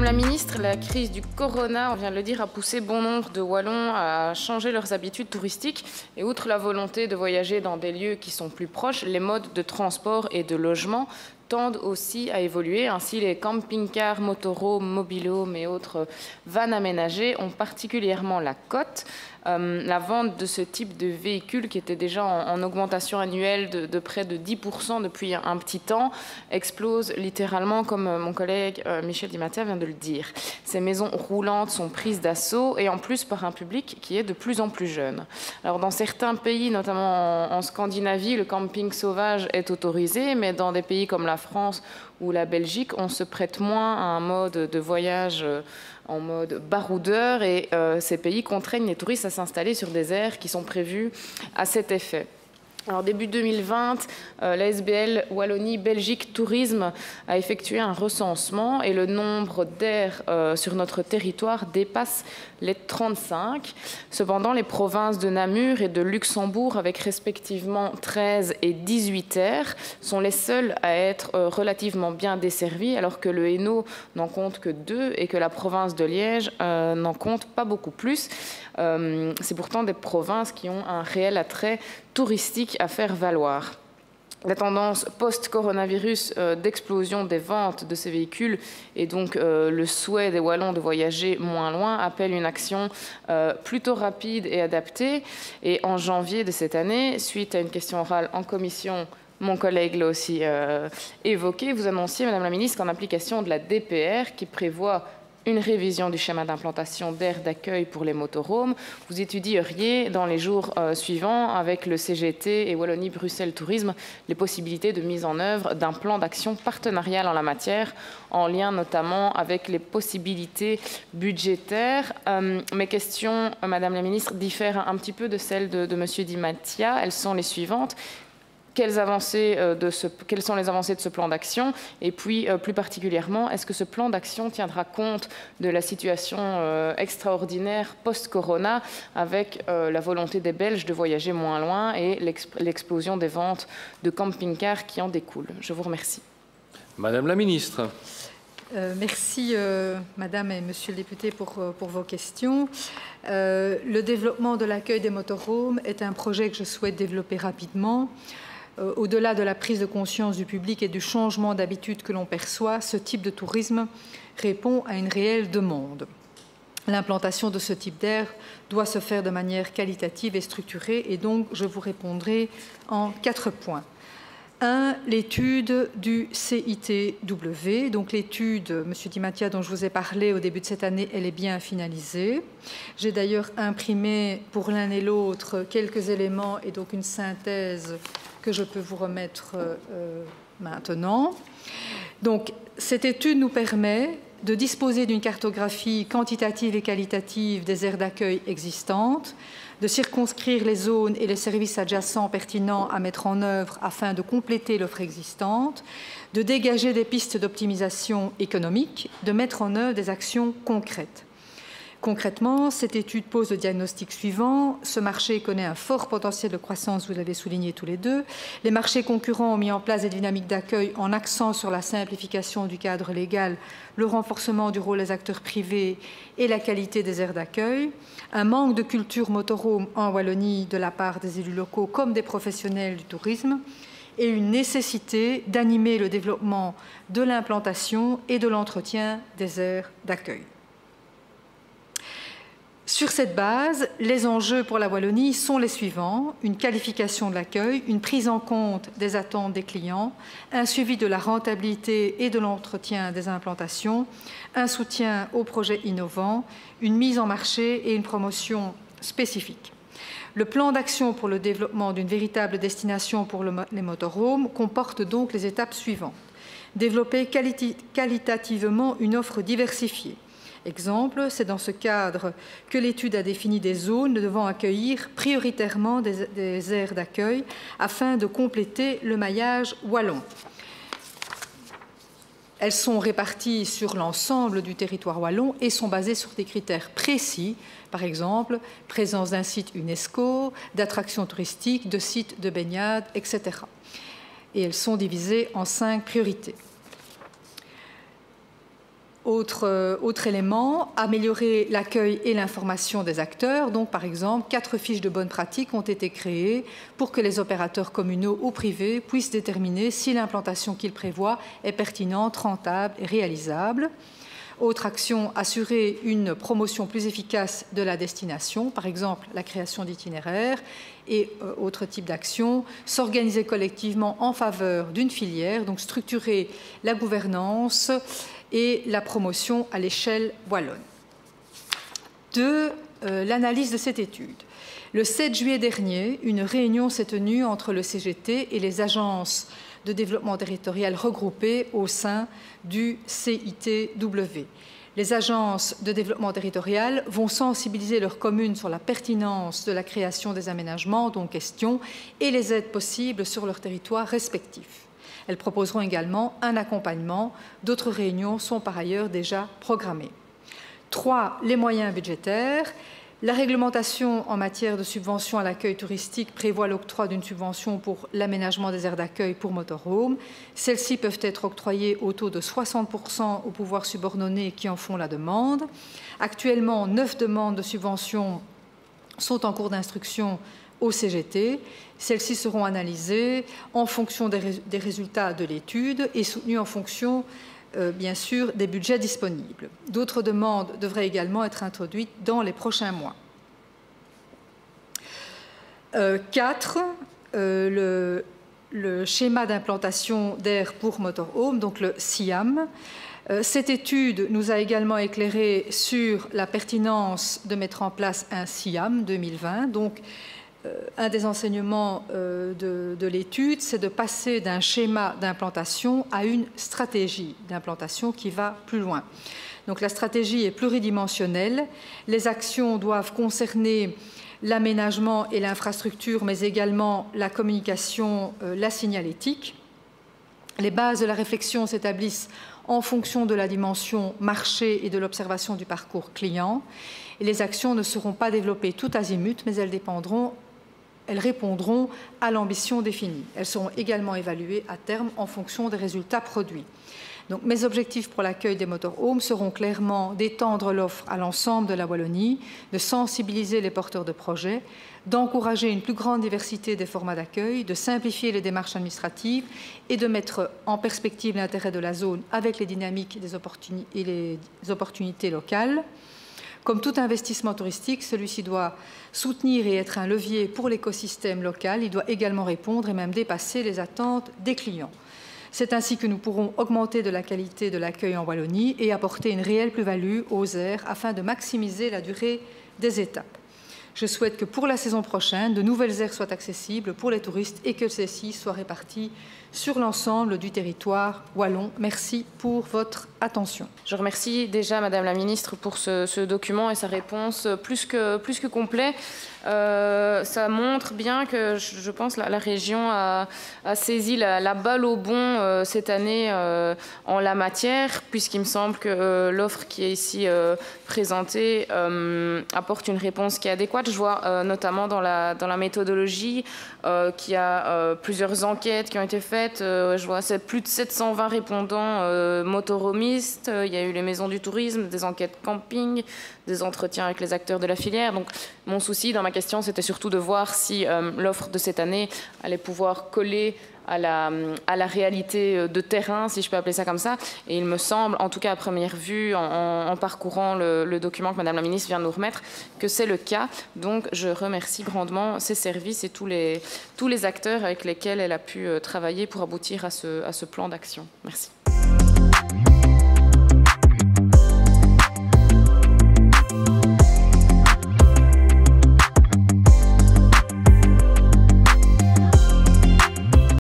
la ministre, la crise du corona, on vient de le dire, a poussé bon nombre de Wallons à changer leurs habitudes touristiques. Et outre la volonté de voyager dans des lieux qui sont plus proches, les modes de transport et de logement tendent aussi à évoluer. Ainsi, les camping-cars, motorhomes, mobilhomes et autres vannes aménagées ont particulièrement la cote. La vente de ce type de véhicule, qui était déjà en augmentation annuelle de près de 10% depuis un petit temps, explose littéralement, comme mon collègue Michel Di Mattia vient de le dire. Ces maisons roulantes sont prises d'assaut et en plus par un public qui est de plus en plus jeune. Alors dans certains pays, notamment en Scandinavie, le camping sauvage est autorisé, mais dans des pays comme la France ou la Belgique, on se prête moins à un mode de voyage en mode baroudeur et ces pays contraignent les touristes à s'installer sur des aires qui sont prévues à cet effet. Alors, début 2020, l'ASBL Wallonie-Belgique Tourisme a effectué un recensement et le nombre d'aires sur notre territoire dépasse les 35. Cependant, les provinces de Namur et de Luxembourg, avec respectivement 13 et 18 aires, sont les seules à être relativement bien desservies, alors que le Hainaut n'en compte que 2 et que la province de Liège n'en compte pas beaucoup plus. C'est pourtant des provinces qui ont un réel attrait touristique à faire valoir. La tendance post-coronavirus d'explosion des ventes de ces véhicules et donc le souhait des Wallons de voyager moins loin appelle une action plutôt rapide et adaptée. Et en janvier de cette année, suite à une question orale en commission, mon collègue l'a aussi évoqué, vous annonciez, Madame la Ministre, qu'en application de la DPR qui prévoit une révision du schéma d'implantation d'aires d'accueil pour les motorhomes, vous étudieriez dans les jours suivants avec le CGT et Wallonie-Bruxelles Tourisme les possibilités de mise en œuvre d'un plan d'action partenarial en la matière, en lien notamment avec les possibilités budgétaires. Mes questions, Madame la Ministre, diffèrent un petit peu de celles de Monsieur Di Mattia. Elles sont les suivantes. Quelles sont les avancées de ce plan d'action? Et puis, plus particulièrement, est-ce que ce plan d'action tiendra compte de la situation extraordinaire post-corona avec la volonté des Belges de voyager moins loin et l'explosion des ventes de camping-cars qui en découlent? Je vous remercie. Madame la Ministre. Merci, Madame et Monsieur le député, pour vos questions. Le développement de l'accueil des motorhomes est un projet que je souhaite développer rapidement. Au-delà de la prise de conscience du public et du changement d'habitude que l'on perçoit, ce type de tourisme répond à une réelle demande. L'implantation de ce type d'aire doit se faire de manière qualitative et structurée, et donc je vous répondrai en 4 points. 1. L'étude du CITW. Donc l'étude, Monsieur Di Mattia, dont je vous ai parlé au début de cette année, elle est bien finalisée. J'ai d'ailleurs imprimé pour l'un et l'autre quelques éléments et donc une synthèse que je peux vous remettre maintenant. Donc cette étude nous permet de disposer d'une cartographie quantitative et qualitative des aires d'accueil existantes, de circonscrire les zones et les services adjacents pertinents à mettre en œuvre afin de compléter l'offre existante, de dégager des pistes d'optimisation économique, de mettre en œuvre des actions concrètes. Concrètement, cette étude pose le diagnostic suivant. Ce marché connaît un fort potentiel de croissance, vous l'avez souligné tous les deux. Les marchés concurrents ont mis en place des dynamiques d'accueil en accent sur la simplification du cadre légal, le renforcement du rôle des acteurs privés et la qualité des aires d'accueil. Un manque de culture motorhome en Wallonie de la part des élus locaux comme des professionnels du tourisme et une nécessité d'animer le développement de l'implantation et de l'entretien des aires d'accueil. Sur cette base, les enjeux pour la Wallonie sont les suivants: une qualification de l'accueil, une prise en compte des attentes des clients, un suivi de la rentabilité et de l'entretien des implantations, un soutien aux projets innovants, une mise en marché et une promotion spécifique. Le plan d'action pour le développement d'une véritable destination pour les motorhomes comporte donc les étapes suivantes. Développer qualitativement une offre diversifiée. Exemple, c'est dans ce cadre que l'étude a défini des zones devant accueillir prioritairement des aires d'accueil afin de compléter le maillage wallon. Elles sont réparties sur l'ensemble du territoire wallon et sont basées sur des critères précis, par exemple, présence d'un site UNESCO, d'attractions touristiques, de sites de baignade, etc. Et elles sont divisées en 5 priorités. Autre élément, améliorer l'accueil et l'information des acteurs. Donc, par exemple, 4 fiches de bonnes pratiques ont été créées pour que les opérateurs communaux ou privés puissent déterminer si l'implantation qu'ils prévoient est pertinente, rentable et réalisable. Autre action, assurer une promotion plus efficace de la destination, par exemple la création d'itinéraires. Et autre type d'action, s'organiser collectivement en faveur d'une filière, donc structurer la gouvernance et la promotion à l'échelle wallonne. L'analyse de cette étude. Le 7 juillet dernier, une réunion s'est tenue entre le CGT et les agences de développement territorial regroupées au sein du CITW. Les agences de développement territorial vont sensibiliser leurs communes sur la pertinence de la création des aménagements dont question et les aides possibles sur leur territoire respectif. Elles proposeront également un accompagnement. D'autres réunions sont par ailleurs déjà programmées. 3. Les moyens budgétaires. La réglementation en matière de subvention à l'accueil touristique prévoit l'octroi d'une subvention pour l'aménagement des aires d'accueil pour motorhomes. Celles-ci peuvent être octroyées au taux de 60% aux pouvoirs subordonnés qui en font la demande. Actuellement, 9 demandes de subvention sont en cours d'instruction au CGT. Celles-ci seront analysées en fonction des résultats de l'étude et soutenues en fonction bien sûr, des budgets disponibles. D'autres demandes devraient également être introduites dans les prochains mois. 4. Le schéma d'implantation d'aires pour motorhome, donc le SIAM. Cette étude nous a également éclairé sur la pertinence de mettre en place un SIAM 2020. Donc, un des enseignements de l'étude, c'est de passer d'un schéma d'implantation à une stratégie d'implantation qui va plus loin. Donc la stratégie est pluridimensionnelle. Les actions doivent concerner l'aménagement et l'infrastructure, mais également la communication, la signalétique. Les bases de la réflexion s'établissent en fonction de la dimension marché et de l'observation du parcours client. Et les actions ne seront pas développées tout azimut, mais elles répondront à l'ambition définie. Elles seront également évaluées à terme en fonction des résultats produits. Donc, mes objectifs pour l'accueil des motorhomes seront clairement d'étendre l'offre à l'ensemble de la Wallonie, de sensibiliser les porteurs de projets, d'encourager une plus grande diversité des formats d'accueil, de simplifier les démarches administratives et de mettre en perspective l'intérêt de la zone avec les dynamiques et les opportunités locales. Comme tout investissement touristique, celui-ci doit soutenir et être un levier pour l'écosystème local. Il doit également répondre et même dépasser les attentes des clients. C'est ainsi que nous pourrons augmenter de la qualité de l'accueil en Wallonie et apporter une réelle plus-value aux aires afin de maximiser la durée des étapes. Je souhaite que pour la saison prochaine, de nouvelles aires soient accessibles pour les touristes et que celles-ci soient réparties sur l'ensemble du territoire wallon. Merci pour votre attention. Je remercie déjà Madame la Ministre pour ce document et sa réponse plus que complet. Ça montre bien que, je pense, la région a saisi la balle au bon cette année en la matière, puisqu'il me semble que l'offre qui est ici présentée apporte une réponse qui est adéquate. Je vois notamment dans la méthodologie qu'il y a plusieurs enquêtes qui ont été faites. Je vois plus de 720 répondants motorhomistes. Il y a eu les maisons du tourisme, des enquêtes camping, des entretiens avec les acteurs de la filière. Donc, mon souci dans ma question, c'était surtout de voir si l'offre de cette année allait pouvoir coller à la réalité de terrain, si je peux appeler ça comme ça. Et il me semble, en tout cas à première vue, en parcourant le document que Madame la Ministre vient de nous remettre, que c'est le cas. Donc, je remercie grandement ses services et tous les acteurs avec lesquels elle a pu travailler pour aboutir à ce plan d'action. Merci.